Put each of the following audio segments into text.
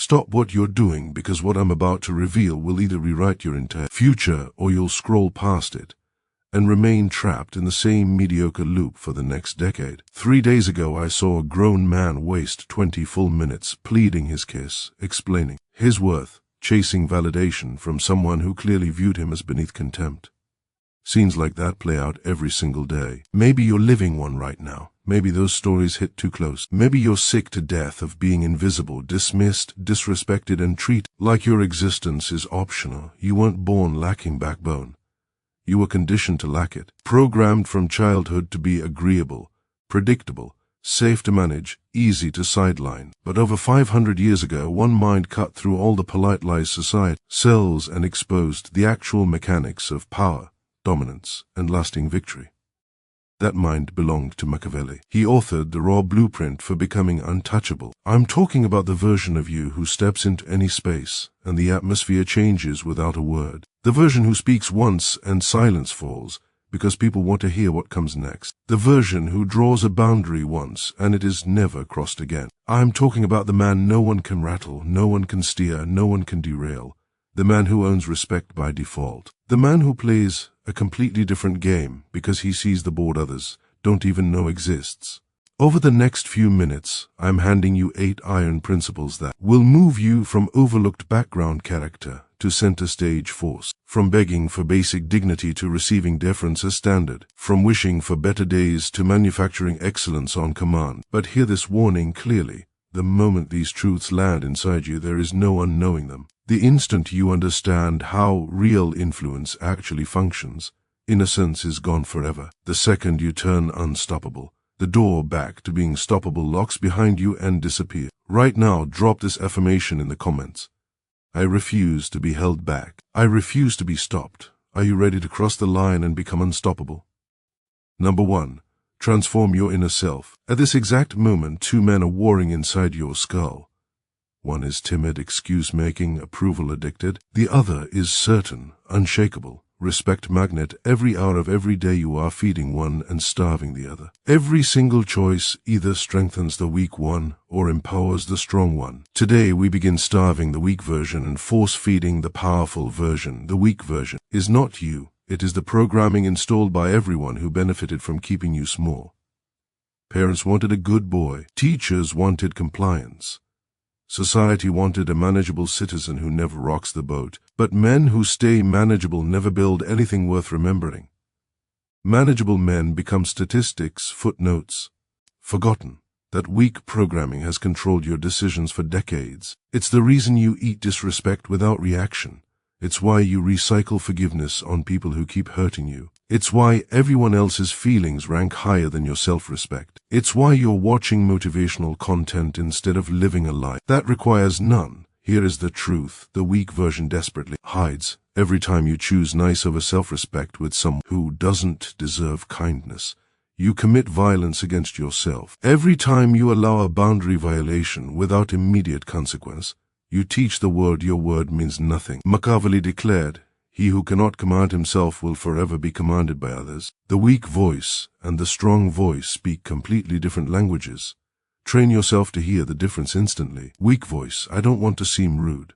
Stop what you're doing, because what I'm about to reveal will either rewrite your entire future or you'll scroll past it and remain trapped in the same mediocre loop for the next decade. 3 days ago, I saw a grown man waste 20 full minutes pleading his case, explaining his worth, chasing validation from someone who clearly viewed him as beneath contempt. Scenes like that play out every single day. Maybe you're living one right now. Maybe those stories hit too close. Maybe you're sick to death of being invisible, dismissed, disrespected, and treated like your existence is optional. You weren't born lacking backbone. You were conditioned to lack it, programmed from childhood to be agreeable, predictable, safe to manage, easy to sideline. But over 500 years ago, one mind cut through all the polite lies society sells and exposed the actual mechanics of power, dominance, and lasting victory. That mind belonged to Machiavelli. He authored the raw blueprint for becoming untouchable. I'm talking about the version of you who steps into any space and the atmosphere changes without a word. The version who speaks once and silence falls because people want to hear what comes next. The version who draws a boundary once and it is never crossed again. I'm talking about the man no one can rattle, no one can steer, no one can derail. The man who owns respect by default. The man who plays a completely different game because he sees the board others don't even know exists. Over the next few minutes, I'm handing you 8 iron principles that will move you from overlooked background character to center stage force, from begging for basic dignity to receiving deference as standard, from wishing for better days to manufacturing excellence on command. But hear this warning clearly. The moment these truths land inside you, there is no unknowing them. The instant you understand how real influence actually functions, innocence is gone forever. The second you turn unstoppable, the door back to being stoppable locks behind you and disappears. Right now, drop this affirmation in the comments. I refuse to be held back. I refuse to be stopped. Are you ready to cross the line and become unstoppable? Number 1. Transform your inner self. At this exact moment, 2 men are warring inside your skull. One is timid, excuse-making, approval-addicted. The other is certain, unshakable, respect magnet. Every hour of every day you are feeding one and starving the other. Every single choice either strengthens the weak one or empowers the strong one. Today we begin starving the weak version and force-feeding the powerful version. The weak version is not you. It is the programming installed by everyone who benefited from keeping you small. Parents wanted a good boy. Teachers wanted compliance. Society wanted a manageable citizen who never rocks the boat. But men who stay manageable never build anything worth remembering. Manageable men become statistics, footnotes, forgotten. That weak programming has controlled your decisions for decades. It's the reason you eat disrespect without reaction. It's why you recycle forgiveness on people who keep hurting you. It's why everyone else's feelings rank higher than your self-respect. It's why you're watching motivational content instead of living a life that requires none. Here is the truth the weak version desperately hides. Every time you choose nice over self-respect with someone who doesn't deserve kindness, you commit violence against yourself. Every time you allow a boundary violation without immediate consequence, you teach the world your word means nothing. Machiavelli declared, "He who cannot command himself will forever be commanded by others." The weak voice and the strong voice speak completely different languages. Train yourself to hear the difference instantly. Weak voice, I don't want to seem rude.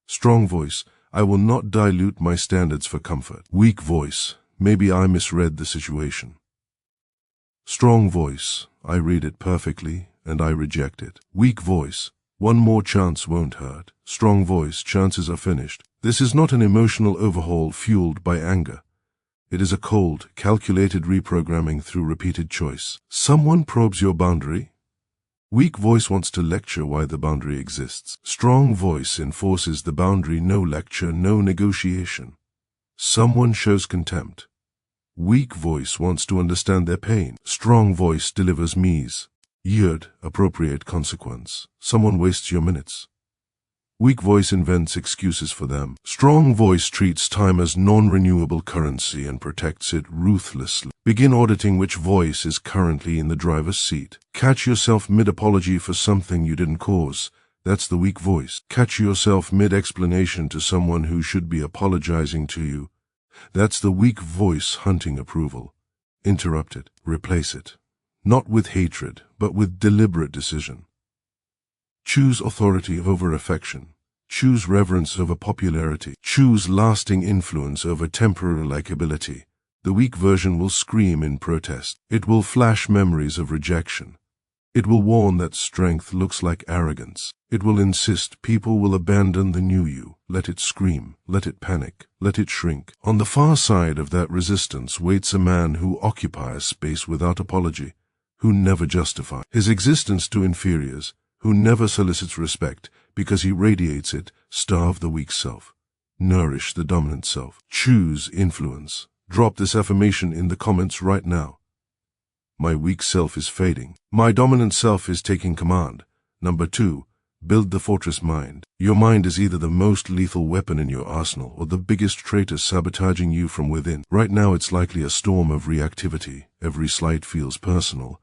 Strong voice, I will not dilute my standards for comfort. Weak voice, maybe I misread the situation. Strong voice, I read it perfectly and I reject it. Weak voice, one more chance won't hurt. Strong voice, chances are finished. This is not an emotional overhaul fueled by anger. It is a cold, calculated reprogramming through repeated choice. Someone probes your boundary. Weak voice wants to lecture why the boundary exists. Strong voice enforces the boundary, no lecture, no negotiation. Someone shows contempt. Weak voice wants to understand their pain. Strong voice delivers me's. Yud, appropriate consequence. Someone wastes your minutes. Weak voice invents excuses for them. Strong voice treats time as non-renewable currency and protects it ruthlessly. Begin auditing which voice is currently in the driver's seat. Catch yourself mid-apology for something you didn't cause. That's the weak voice. Catch yourself mid-explanation to someone who should be apologizing to you. That's the weak voice hunting approval. Interrupt it. Replace it. Not with hatred, but with deliberate decision. Choose authority over affection. Choose reverence over popularity. Choose lasting influence over temporary likability. The weak version will scream in protest. It will flash memories of rejection. It will warn that strength looks like arrogance. It will insist people will abandon the new you. Let it scream. Let it panic. Let it shrink. On the far side of that resistance waits a man who occupies space without apology, who never justifies his existence to inferiors, who never solicits respect because he radiates it. Starve the weak self. Nourish the dominant self. Choose influence. Drop this affirmation in the comments right now. My weak self is fading. My dominant self is taking command. Number 2. Build the fortress mind. Your mind is either the most lethal weapon in your arsenal or the biggest traitor sabotaging you from within. Right now it's likely a storm of reactivity. Every slight feels personal.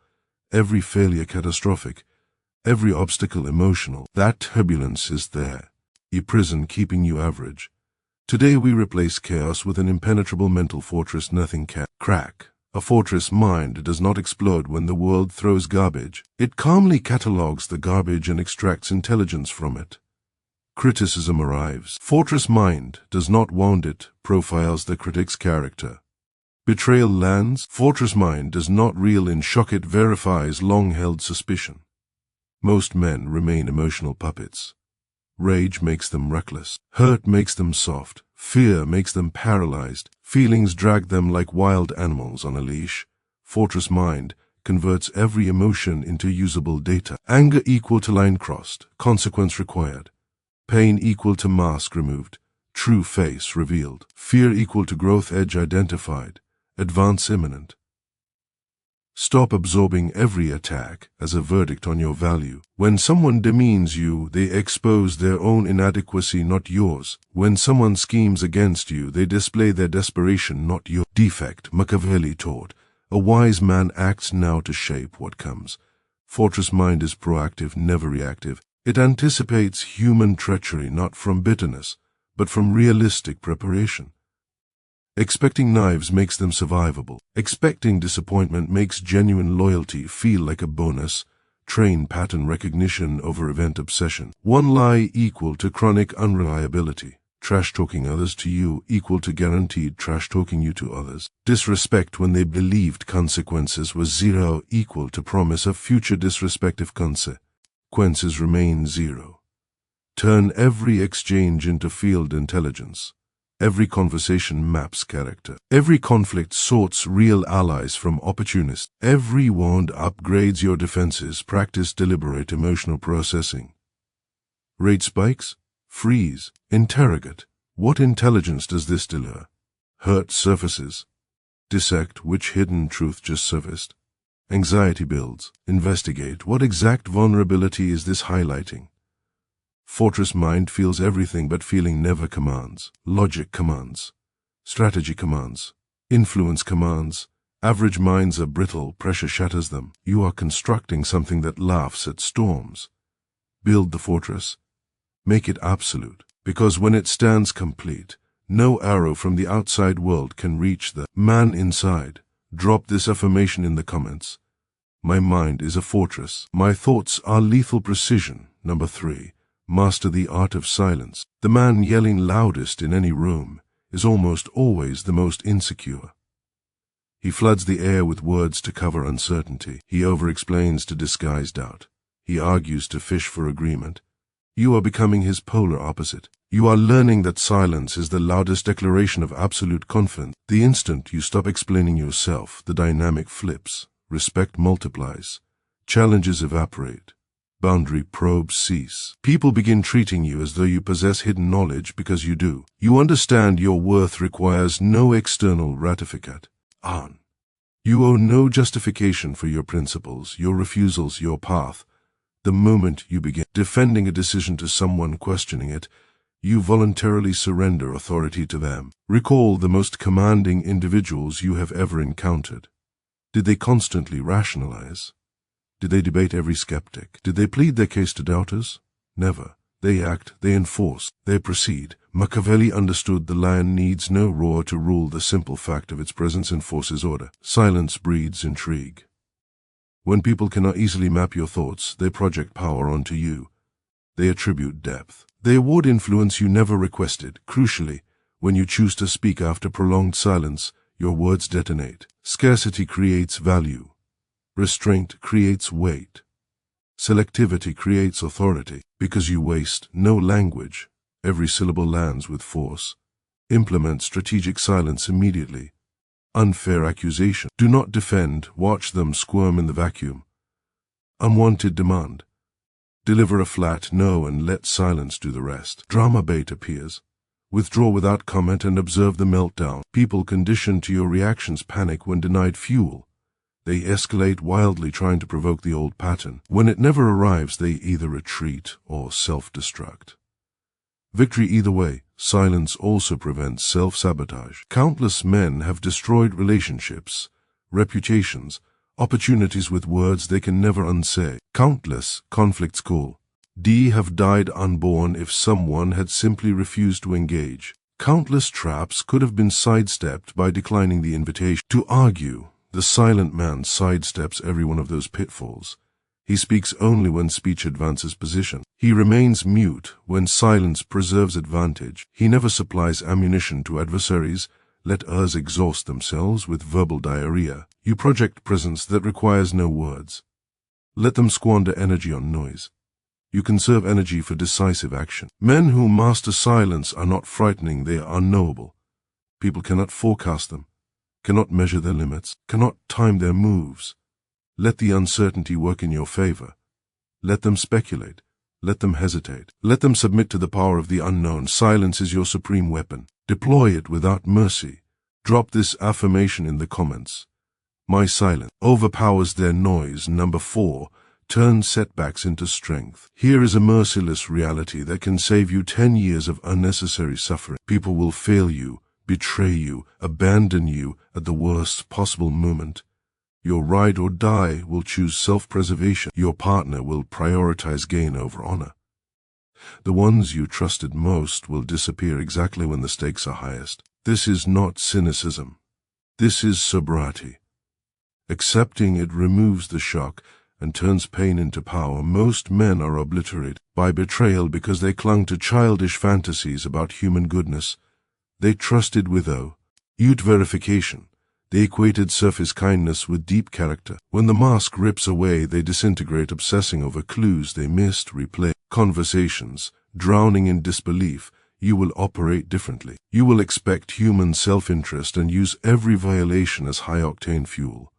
Every failure catastrophic. Every obstacle emotional. That turbulence is there. A prison keeping you average. Today we replace chaos with an impenetrable mental fortress nothing can crack. A fortress mind does not explode when the world throws garbage. It calmly catalogues the garbage and extracts intelligence from it. Criticism arrives. Fortress mind does not wound it, profiles the critic's character. Betrayal lands. Fortress mind does not reel in shock, it verifies long-held suspicion. Most men remain emotional puppets. Rage makes them reckless. Hurt makes them soft. Fear makes them paralyzed. Feelings drag them like wild animals on a leash. Fortress mind converts every emotion into usable data. Anger equal to line crossed, consequence required. Pain equal to mask removed, true face revealed. Fear equal to growth edge identified, advance imminent. Stop absorbing every attack as a verdict on your value. When someone demeans you, they expose their own inadequacy, not yours. When someone schemes against you, they display their desperation, not your defect. Machiavelli taught, a wise man acts now to shape what comes. Fortress mind is proactive, never reactive. It anticipates human treachery not from bitterness, but from realistic preparation. Expecting knives makes them survivable. Expecting disappointment makes genuine loyalty feel like a bonus. Train pattern recognition over event obsession. One lie equal to chronic unreliability. Trash-talking others to you equal to guaranteed trash-talking you to others. Disrespect when they believed consequences were zero equal to promise of future disrespect if consequences remain zero. Turn every exchange into field intelligence. Every conversation maps character. Every conflict sorts real allies from opportunists. Every wound upgrades your defenses. Practice deliberate emotional processing. Rate spikes? Freeze. Interrogate. What intelligence does this deliver? Hurt surfaces. Dissect which hidden truth just surfaced. Anxiety builds. Investigate. What exact vulnerability is this highlighting? Fortress mind feels everything, but feeling never commands. Logic commands. Strategy commands. Influence commands. Average minds are brittle, pressure shatters them. You are constructing something that laughs at storms. Build the fortress. Make it absolute, because when it stands complete, no arrow from the outside world can reach the man inside. Drop this affirmation in the comments. My mind is a fortress. My thoughts are lethal precision. Number 3. Master the art of silence. The man yelling loudest in any room is almost always the most insecure. He floods the air with words to cover uncertainty. He over-explains to disguise doubt. He argues to fish for agreement. You are becoming his polar opposite. You are learning that silence is the loudest declaration of absolute confidence. The instant you stop explaining yourself, the dynamic flips. Respect multiplies. Challenges evaporate. Boundary probes cease. People begin treating you as though you possess hidden knowledge because you do. You understand your worth requires no external ratificat. You owe no justification for your principles, your refusals, your path. The moment you begin defending a decision to someone questioning it, you voluntarily surrender authority to them. Recall the most commanding individuals you have ever encountered. Did they constantly rationalize? Did they debate every skeptic? Did they plead their case to doubters? Never. They act, they enforce, they proceed. Machiavelli understood the lion needs no roar to rule. The simple fact of its presence enforces order. Silence breeds intrigue. When people cannot easily map your thoughts, they project power onto you. they attribute depth. They award influence you never requested. Crucially, when you choose to speak after prolonged silence, your words detonate. Scarcity creates value. Restraint creates weight. Selectivity creates authority. Because you waste no language, every syllable lands with force. Implement strategic silence immediately. Unfair accusation. Do not defend, watch them squirm in the vacuum. Unwanted demand. Deliver a flat no and let silence do the rest. Drama bait appears. Withdraw without comment and observe the meltdown. People conditioned to your reactions panic when denied fuel. They escalate wildly trying to provoke the old pattern. When it never arrives, they either retreat or self-destruct. Victory either way. Silence also prevents self-sabotage. Countless men have destroyed relationships, reputations, opportunities with words they can never unsay. Countless conflicts have died unborn if someone had simply refused to engage. Countless traps could have been sidestepped by declining the invitation. To argue, the silent man sidesteps every one of those pitfalls. He speaks only when speech advances position. He remains mute when silence preserves advantage. He never supplies ammunition to adversaries. Let others exhaust themselves with verbal diarrhea. You project presence that requires no words. Let them squander energy on noise. You conserve energy for decisive action. Men who master silence are not frightening, they are unknowable. People cannot forecast them, cannot measure their limits, cannot time their moves. Let the uncertainty work in your favor. Let them speculate. Let them hesitate. Let them submit to the power of the unknown. Silence is your supreme weapon. Deploy it without mercy. Drop this affirmation in the comments. My silence overpowers their noise. Number 4. Turn setbacks into strength. Here is a merciless reality that can save you 10 years of unnecessary suffering. People will fail you, betray you, abandon you at the worst possible moment. Your ride or die will choose self-preservation. Your partner will prioritize gain over honor. The ones you trusted most will disappear exactly when the stakes are highest. This is not cynicism. This is sobriety. Accepting it removes the shock and turns pain into power. Most men are obliterated by betrayal because they clung to childish fantasies about human goodness. They trusted without verification. They equated surface kindness with deep character. When the mask rips away, they disintegrate, obsessing over clues they missed, replay conversations, drowning in disbelief. You will operate differently. You will expect human self-interest and use every violation as high-octane fuel.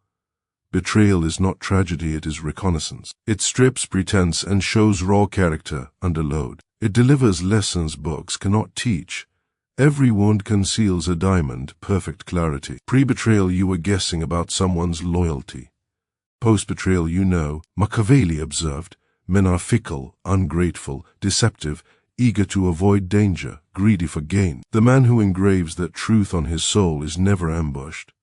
Betrayal is not tragedy, it is reconnaissance. It strips pretense and shows raw character under load. It delivers lessons books cannot teach. Every wound conceals a diamond, perfect clarity. Pre-betrayal, you were guessing about someone's loyalty. Post-betrayal, you know. Machiavelli observed, men are fickle, ungrateful, deceptive, eager to avoid danger, greedy for gain. The man who engraves that truth on his soul is never ambushed.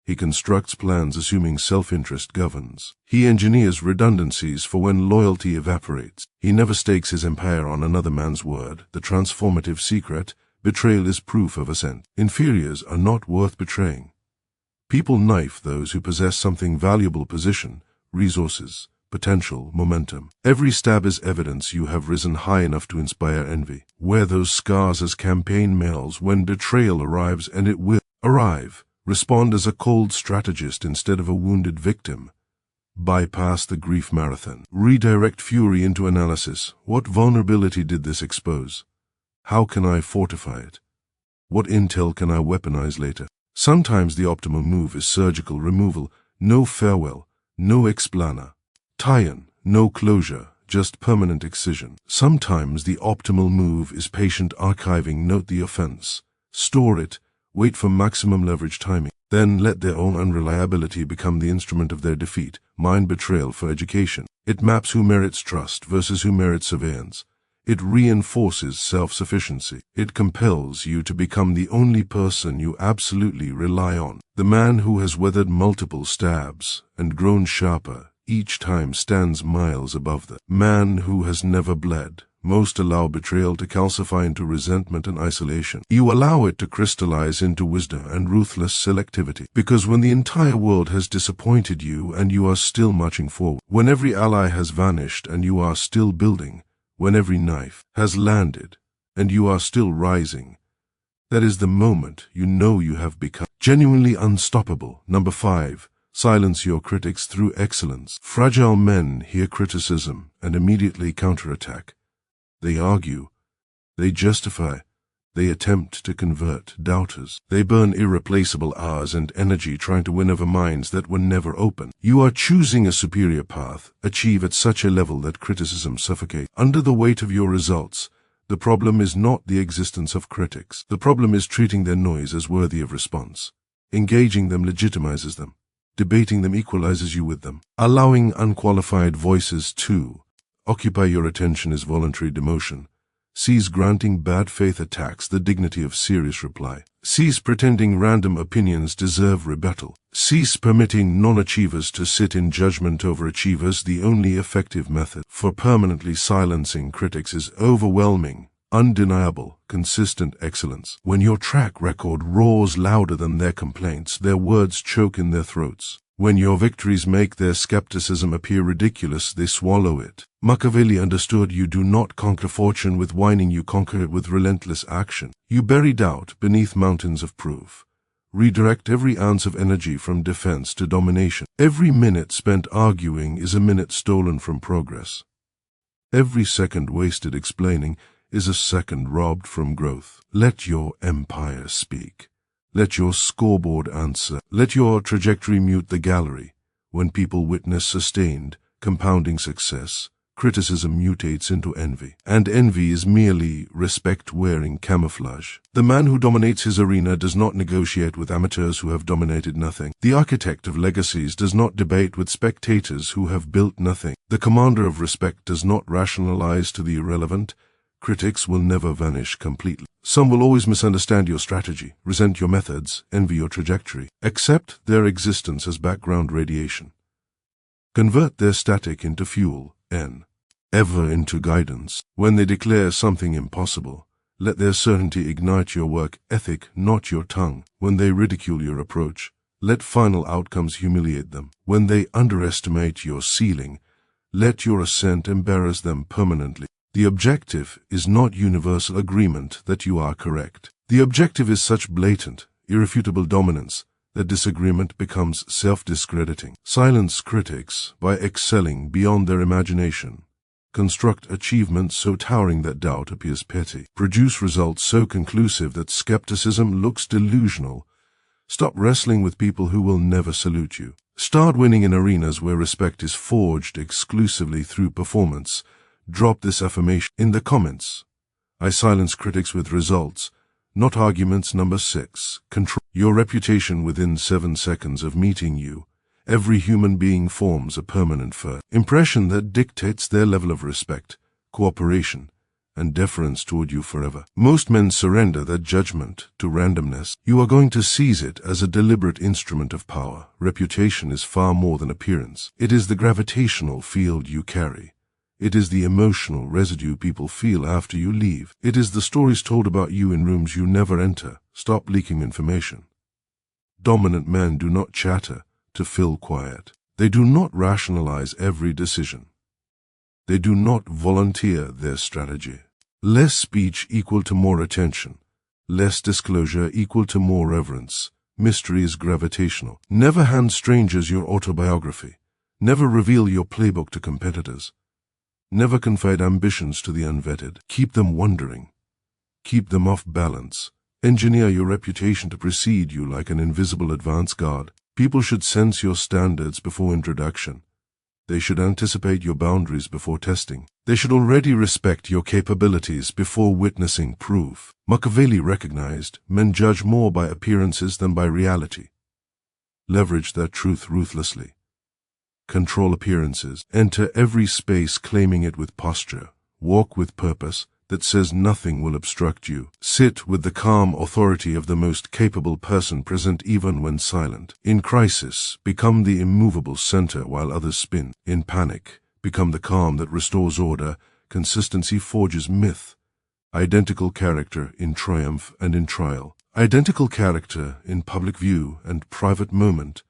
He constructs plans assuming self-interest governs. He engineers redundancies for when loyalty evaporates. He never stakes his empire on another man's word. The transformative secret: betrayal is proof of ascent. Inferiors are not worth betraying. People knife those who possess something valuable: position, resources, potential, momentum. Every stab is evidence you have risen high enough to inspire envy. Wear those scars as campaign mails when betrayal arrives, and it will arrive. Respond as a cold strategist instead of a wounded victim. Bypass the grief marathon. Redirect fury into analysis. What vulnerability did this expose? How can I fortify it? What intel can I weaponize later? Sometimes the optimal move is surgical removal. No farewell, no explana. Tie-in, no closure, just permanent excision. Sometimes the optimal move is patient archiving. Note the offense. Store it. Wait for maximum leverage timing. Then let their own unreliability become the instrument of their defeat. Mind betrayal for education. It maps who merits trust versus who merits surveillance. It reinforces self-sufficiency. It compels you to become the only person you absolutely rely on. The man who has weathered multiple stabs and grown sharper each time stands miles above the man who has never bled. Most allow betrayal to calcify into resentment and isolation. You allow it to crystallize into wisdom and ruthless selectivity. Because when the entire world has disappointed you and you are still marching forward, when every ally has vanished and you are still building, when every knife has landed and you are still rising, that is the moment you know you have become genuinely unstoppable. Number 5. Silence your critics through excellence. Fragile men hear criticism and immediately counterattack. They argue, they justify, they attempt to convert doubters. They burn irreplaceable hours and energy trying to win over minds that were never open. You are choosing a superior path, achieve at such a level that criticism suffocates. Under the weight of your results, the problem is not the existence of critics. The problem is treating their noise as worthy of response. Engaging them legitimizes them. Debating them equalizes you with them. Allowing unqualified voices to occupy your attention is voluntary demotion. Cease granting bad faith attacks the dignity of serious reply. Cease pretending random opinions deserve rebuttal. Cease permitting non-achievers to sit in judgment over achievers. The only effective method for permanently silencing critics is overwhelming, undeniable, consistent excellence. When your track record roars louder than their complaints, their words choke in their throats. When your victories make their skepticism appear ridiculous, they swallow it. Machiavelli understood you do not conquer fortune with whining, you conquer it with relentless action. You bury doubt beneath mountains of proof. Redirect every ounce of energy from defense to domination. Every minute spent arguing is a minute stolen from progress. Every second wasted explaining is a second robbed from growth. Let your empire speak. Let your scoreboard answer. Let your trajectory mute the gallery. When people witness sustained, compounding success, criticism mutates into envy. And envy is merely respect-wearing camouflage. The man who dominates his arena does not negotiate with amateurs who have dominated nothing. The architect of legacies does not debate with spectators who have built nothing. The commander of respect does not rationalize to the irrelevant. Critics will never vanish completely. Some will always misunderstand your strategy, resent your methods, envy your trajectory. Accept their existence as background radiation. Convert their static into fuel, ever into guidance. When they declare something impossible, let their certainty ignite your work ethic, not your tongue. When they ridicule your approach, let final outcomes humiliate them. When they underestimate your ceiling, let your ascent embarrass them permanently. The objective is not universal agreement that you are correct. The objective is such blatant, irrefutable dominance that disagreement becomes self-discrediting. Silence critics by excelling beyond their imagination. Construct achievements so towering that doubt appears petty. Produce results so conclusive that skepticism looks delusional. Stop wrestling with people who will never salute you. Start winning in arenas where respect is forged exclusively through performance. Drop this affirmation in the comments. I silence critics with results, not arguments. Number 6. Control your reputation. Within 7 seconds of meeting you, every human being forms a permanent first impression that dictates their level of respect, cooperation, and deference toward you forever. Most men surrender that judgment to randomness. You are going to seize it as a deliberate instrument of power. Reputation is far more than appearance. It is the gravitational field you carry. It is the emotional residue people feel after you leave. It is the stories told about you in rooms you never enter. Stop leaking information. Dominant men do not chatter to fill quiet. They do not rationalize every decision. They do not volunteer their strategy. Less speech equal to more attention. Less disclosure equal to more reverence. Mystery is gravitational. Never hand strangers your autobiography. Never reveal your playbook to competitors. Never confide ambitions to the unvetted. Keep them wondering. Keep them off balance. Engineer your reputation to precede you like an invisible advance guard. People should sense your standards before introduction. They should anticipate your boundaries before testing. They should already respect your capabilities before witnessing proof. Machiavelli recognized men judge more by appearances than by reality. Leverage that truth ruthlessly. Control appearances. Enter every space claiming it with posture. Walk with purpose that says nothing will obstruct you. Sit with the calm authority of the most capable person present even when silent. In crisis, become the immovable center while others spin. In panic, become the calm that restores order. Consistency forges myth. Identical character in triumph and in trial. Identical character in public view and private moment.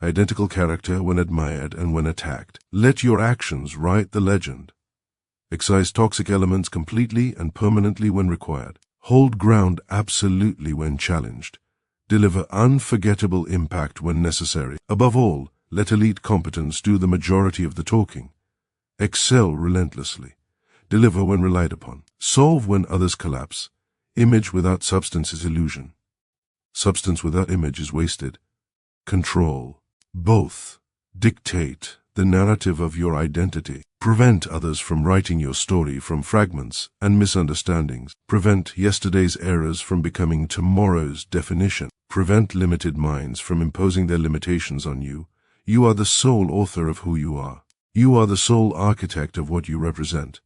Identical character when admired and when attacked. Let your actions write the legend. Excise toxic elements completely and permanently when required. Hold ground absolutely when challenged. Deliver unforgettable impact when necessary. Above all, let elite competence do the majority of the talking. Excel relentlessly. Deliver when relied upon. Solve when others collapse. Image without substance is illusion. Substance without image is wasted. Control. Both. Dictate the narrative of your identity. Prevent others from writing your story from fragments and misunderstandings. Prevent yesterday's errors from becoming tomorrow's definition. Prevent limited minds from imposing their limitations on you. You are the sole author of who you are. You are the sole architect of what you represent.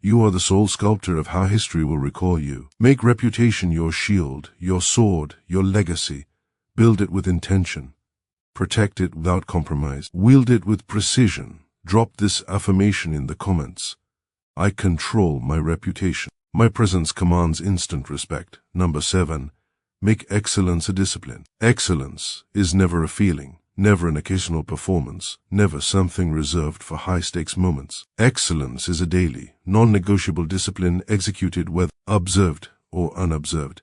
You are the sole sculptor of how history will recall you. Make reputation your shield, your sword, your legacy. Build it with intention. Protect it without compromise. Wield it with precision. Drop this affirmation in the comments. I control my reputation. My presence commands instant respect. Number 7. Make excellence a discipline. Excellence is never a feeling, never an occasional performance, never something reserved for high-stakes moments. Excellence is a daily, non-negotiable discipline executed whether observed or unobserved.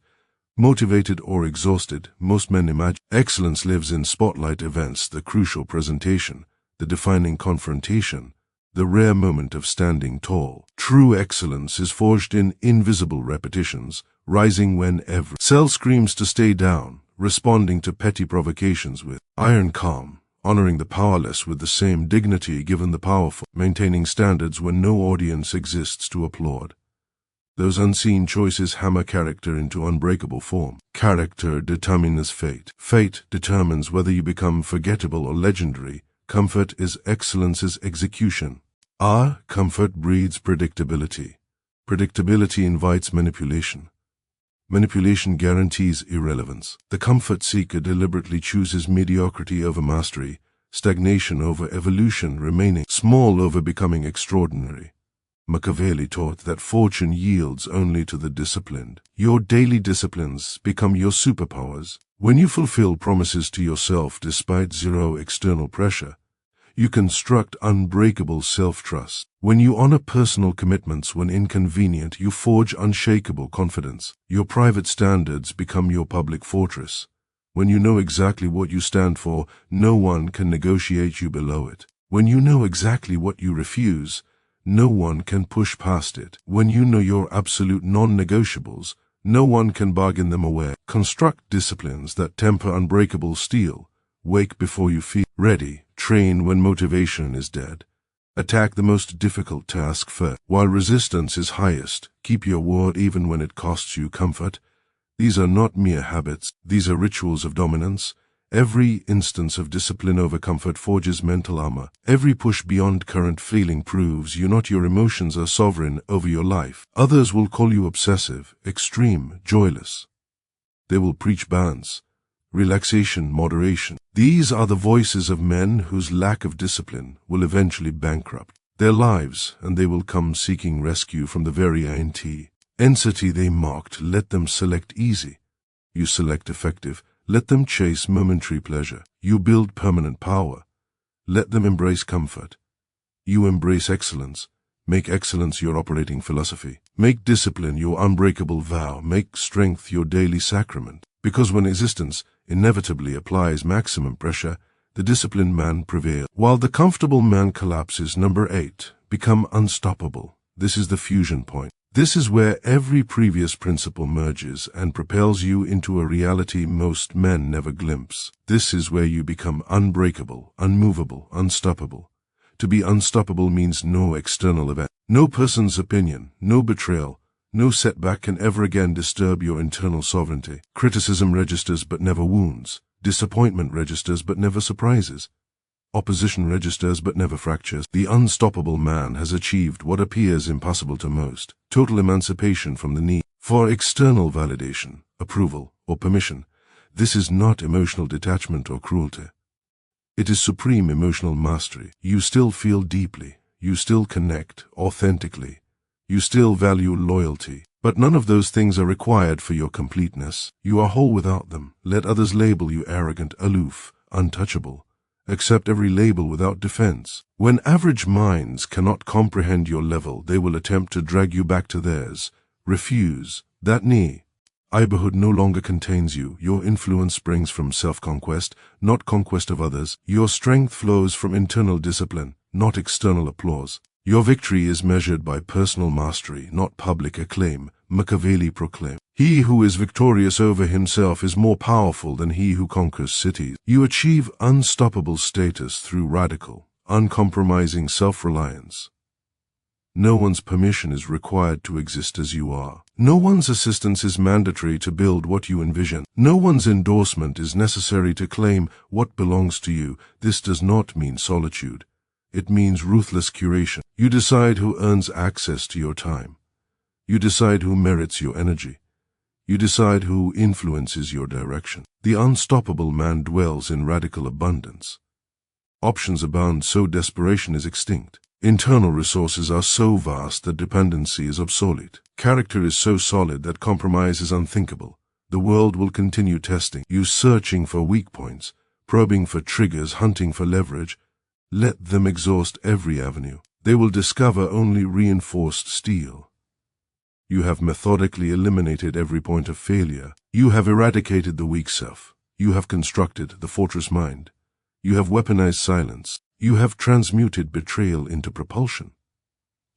Motivated or exhausted, most men imagine excellence lives in spotlight events, the crucial presentation, the defining confrontation, the rare moment of standing tall. True excellence is forged in invisible repetitions, rising when every cell screams to stay down, responding to petty provocations with iron calm, honoring the powerless with the same dignity given the powerful, maintaining standards when no audience exists to applaud. Those unseen choices hammer character into unbreakable form. Character determines fate. Fate determines whether you become forgettable or legendary. Comfort is excellence's execution. Comfort breeds predictability. Predictability invites manipulation. Manipulation guarantees irrelevance. The comfort seeker deliberately chooses mediocrity over mastery, stagnation over evolution, remaining small over becoming extraordinary. Machiavelli taught that fortune yields only to the disciplined. Your daily disciplines become your superpowers. When you fulfill promises to yourself despite zero external pressure, you construct unbreakable self-trust. When you honor personal commitments when inconvenient, you forge unshakable confidence. Your private standards become your public fortress. When you know exactly what you stand for, no one can negotiate you below it. When you know exactly what you refuse, no one can push past it. When you know your absolute non-negotiables, no one can bargain them away. Construct disciplines that temper unbreakable steel. Wake before you feel ready. Train when motivation is dead. Attack the most difficult task first. While resistance is highest, keep your word even when it costs you comfort. These are not mere habits. These are rituals of dominance. Every instance of discipline over comfort forges mental armor. Every push beyond current feeling proves you not your emotions are sovereign over your life. Others will call you obsessive, extreme, joyless. They will preach balance, relaxation, moderation. These are the voices of men whose lack of discipline will eventually bankrupt their lives, and they will come seeking rescue from the very entity they mocked. Let them select easy. You select effective. Let them chase momentary pleasure. You build permanent power. Let them embrace comfort. You embrace excellence. Make excellence your operating philosophy. Make discipline your unbreakable vow. Make strength your daily sacrament. Because when existence inevitably applies maximum pressure, the disciplined man prevails, while the comfortable man collapses. Number 8. Become unstoppable. This is the fusion point. This is where every previous principle merges and propels you into a reality most men never glimpse. This is where you become unbreakable, unmovable, unstoppable. To be unstoppable means no external event, no person's opinion, no betrayal, no setback can ever again disturb your internal sovereignty. Criticism registers but never wounds. Disappointment registers but never surprises. Opposition registers but never fractures. The unstoppable man has achieved what appears impossible to most: total emancipation from the need for external validation, approval, or permission. This is not emotional detachment or cruelty. It is supreme emotional mastery. You still feel deeply. You still connect authentically. You still value loyalty. But none of those things are required for your completeness. You are whole without them. Let others label you arrogant, aloof, untouchable, Accept every label without defense. When average minds cannot comprehend your level, they will attempt to drag you back to theirs. Refuse. That neighborhood no longer contains you. Your influence springs from self-conquest, not conquest of others. Your strength flows from internal discipline, not external applause. Your victory is measured by personal mastery, not public acclaim. Machiavelli proclaimed, "He who is victorious over himself is more powerful than he who conquers cities." You achieve unstoppable status through radical, uncompromising self-reliance. No one's permission is required to exist as you are. No one's assistance is mandatory to build what you envision. No one's endorsement is necessary to claim what belongs to you. This does not mean solitude. It means ruthless curation. You decide who earns access to your time. You decide who merits your energy. You decide who influences your direction. The unstoppable man dwells in radical abundance. Options abound, so desperation is extinct. Internal resources are so vast that dependency is obsolete. Character is so solid that compromise is unthinkable. The world will continue testing you, searching for weak points, probing for triggers, hunting for leverage. Let them exhaust every avenue. They will discover only reinforced steel. You have methodically eliminated every point of failure. You have eradicated the weak self. You have constructed the fortress mind. You have weaponized silence. You have transmuted betrayal into propulsion.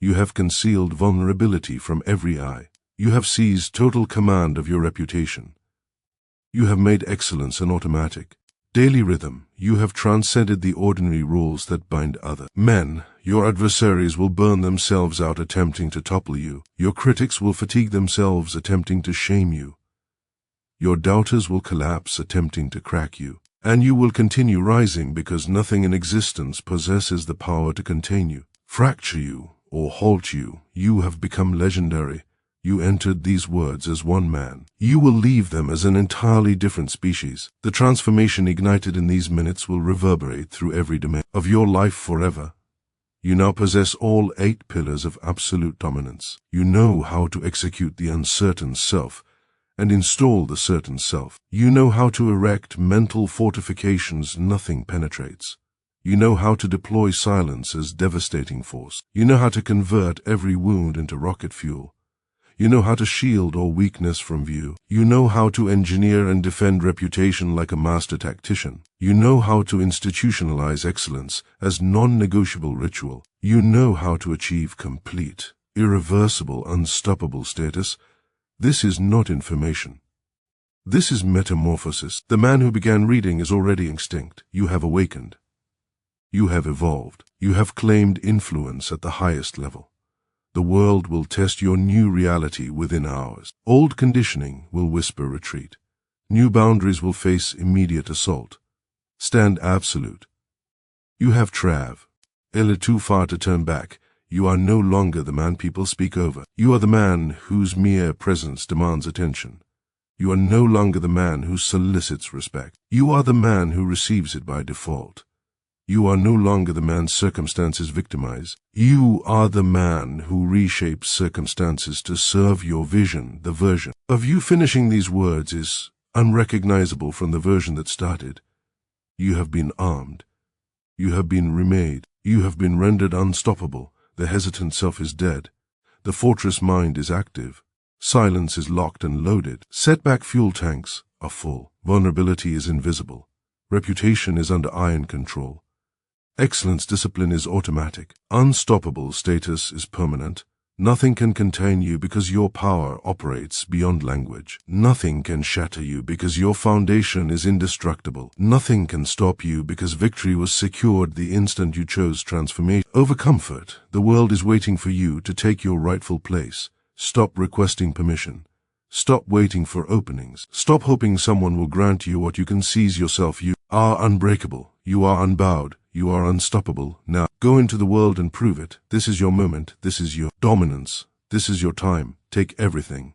You have concealed vulnerability from every eye. You have seized total command of your reputation. You have made excellence an automatic daily rhythm. You have transcended the ordinary rules that bind other men. Your adversaries will burn themselves out attempting to topple you. Your critics will fatigue themselves attempting to shame you. Your doubters will collapse attempting to crack you. And you will continue rising because nothing in existence possesses the power to contain you, fracture you, or halt you. You have become legendary. You entered these words as one man. You will leave them as an entirely different species. The transformation ignited in these minutes will reverberate through every domain of your life forever. You now possess all 8 pillars of absolute dominance. You know how to execute the uncertain self and install the certain self. You know how to erect mental fortifications nothing penetrates. You know how to deploy silence as devastating force. You know how to convert every wound into rocket fuel. You know how to shield all weakness from view. You know how to engineer and defend reputation like a master tactician. You know how to institutionalize excellence as non-negotiable ritual. You know how to achieve complete, irreversible, unstoppable status. This is not information. This is metamorphosis. The man who began reading is already extinct. You have awakened. You have evolved. You have claimed influence at the highest level. The world will test your new reality within hours. Old conditioning will whisper retreat. New boundaries will face immediate assault. Stand absolute. You have trav. Too far to turn back. You are no longer the man people speak over. You are the man whose mere presence demands attention. You are no longer the man who solicits respect. You are the man who receives it by default. You are no longer the man circumstances victimize. You are the man who reshapes circumstances to serve your vision. The version of you finishing these words is unrecognizable from the version that started. You have been armed. You have been remade. You have been rendered unstoppable. The hesitant self is dead. The fortress mind is active. Silence is locked and loaded. Setback fuel tanks are full. Vulnerability is invisible. Reputation is under iron control. Excellence discipline is automatic. Unstoppable status is permanent. Nothing can contain you because your power operates beyond language. Nothing can shatter you because your foundation is indestructible. Nothing can stop you because victory was secured the instant you chose transformation. Over comfort, the world is waiting for you to take your rightful place. Stop requesting permission. Stop waiting for openings. Stop hoping someone will grant you what you can seize yourself. You are unbreakable. You are unbowed. You are unstoppable. Now, go into the world and prove it. This is your moment. This is your dominance. This is your time. Take everything.